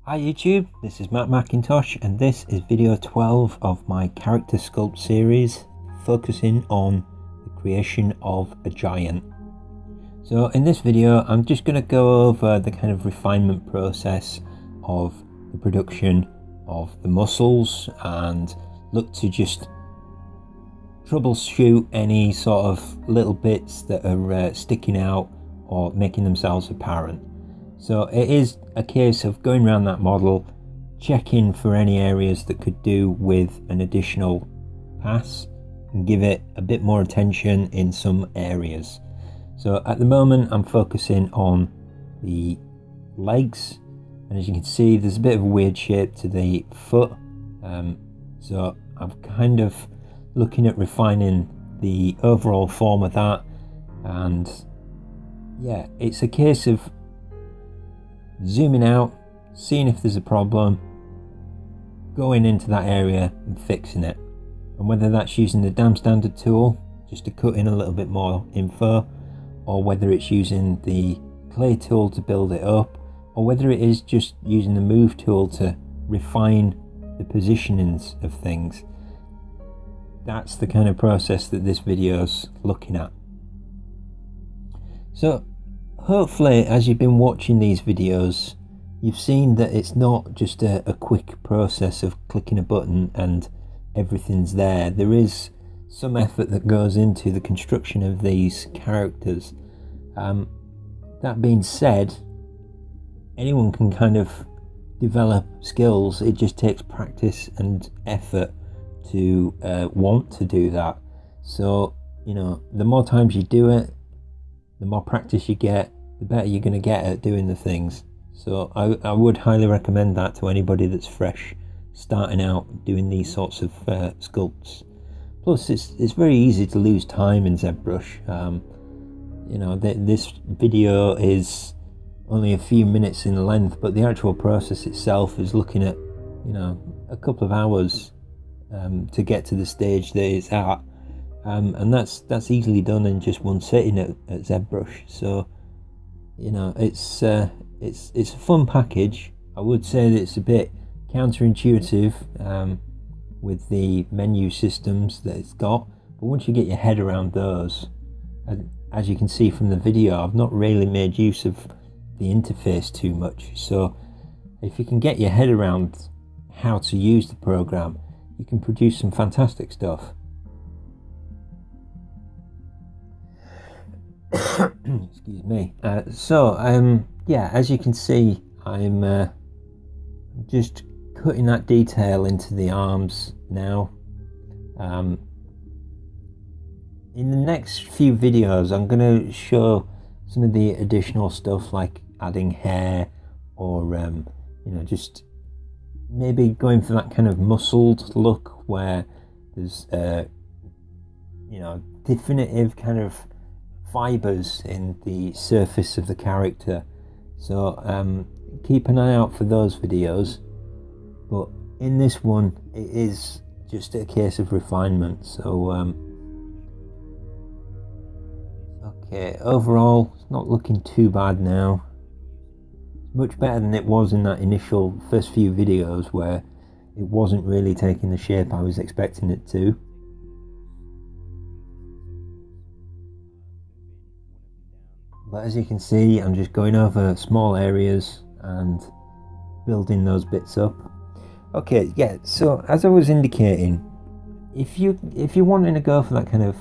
Hi YouTube, this is Matt McIntosh and this is video 12 of my character sculpt series focusing on the creation of a giant. So in this video I'm just going to go over the kind of refinement process of the production of the muscles and look to just troubleshoot any sort of little bits that are sticking out or making themselves apparent. So it is a case of going around that model, checking for any areas that could do with an additional pass and give it a bit more attention in some areas. So at the moment I'm focusing on the legs, and as you can see there's a bit of a weird shape to the foot, so I'm kind of looking at refining the overall form of that. And yeah, it's a case of zooming out, seeing if there's a problem, going into that area and fixing it. And whether that's using the damn standard tool just to cut in a little bit more info, or whether it's using the clay tool to build it up, or whether it is just using the move tool to refine the positionings of things. That's the kind of process that this video's looking at. So hopefully as you've been watching these videos you've seen that it's not just a quick process of clicking a button and everything's there. There is some effort that goes into the construction of these characters. That being said, anyone can kind of develop skills. It just takes practice and effort to want to do that. So you know, the more times you do it, the more practice you get, the better you're going to get at doing the things. So I would highly recommend that to anybody that's fresh starting out doing these sorts of sculpts. Plus it's very easy to lose time in Zbrush. You know, this video is only a few minutes in length, but the actual process itself is looking at, you know, a couple of hours to get to the stage that it's at. And that's easily done in just one sitting at Zbrush. So you know, it's a fun package. I would say that it's a bit counterintuitive with the menu systems that it's got, but once you get your head around those, as you can see from the video, I've not really made use of the interface too much. So if you can get your head around how to use the program, you can produce some fantastic stuff. Excuse me. Yeah, as you can see, I'm just cutting that detail into the arms now. In the next few videos I'm going to show some of the additional stuff like adding hair, or you know, just maybe going for that kind of muscled look where there's you know, definitive kind of fibers in the surface of the character. So keep an eye out for those videos, but in this one it is just a case of refinement. So okay, overall it's not looking too bad now. Much better than it was in that initial first few videos where it wasn't really taking the shape I was expecting it to. But as you can see, I'm just going over small areas and building those bits up. Okay, yeah, so as I was indicating, if you're wanting to go for that kind of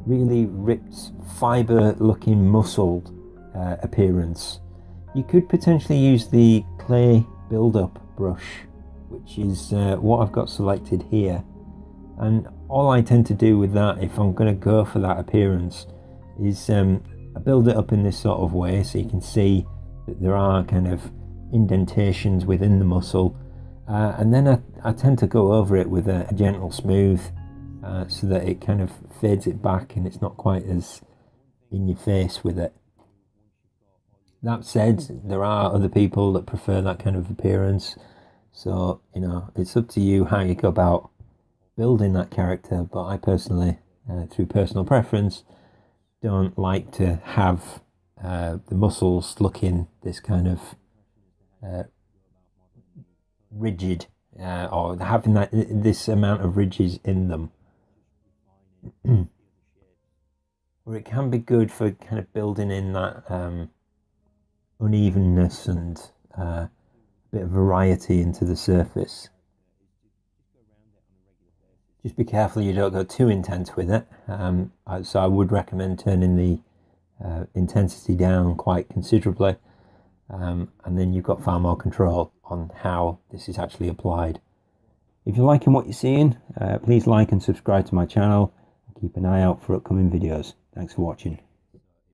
really ripped fiber looking muscled appearance, you could potentially use the clay build-up brush, which is what I've got selected here. And all I tend to do with that, if I'm going to go for that appearance, is I build it up in this sort of way so you can see that there are kind of indentations within the muscle, and then I tend to go over it with a gentle smooth, so that it kind of fades it back and it's not quite as in your face with it. That said, there are other people that prefer that kind of appearance, so you know, it's up to you how you go about building that character. But I personally, through personal preference, don't like to have the muscles looking this kind of rigid, or having this amount of ridges in them. Or it can be good for kind of building in that unevenness and a bit of variety into the surface. Just be careful you don't go too intense with it. So I would recommend turning the intensity down quite considerably, and then you've got far more control on how this is actually applied. If you're liking what you're seeing, please like and subscribe to my channel. Keep an eye out for upcoming videos. Thanks for watching.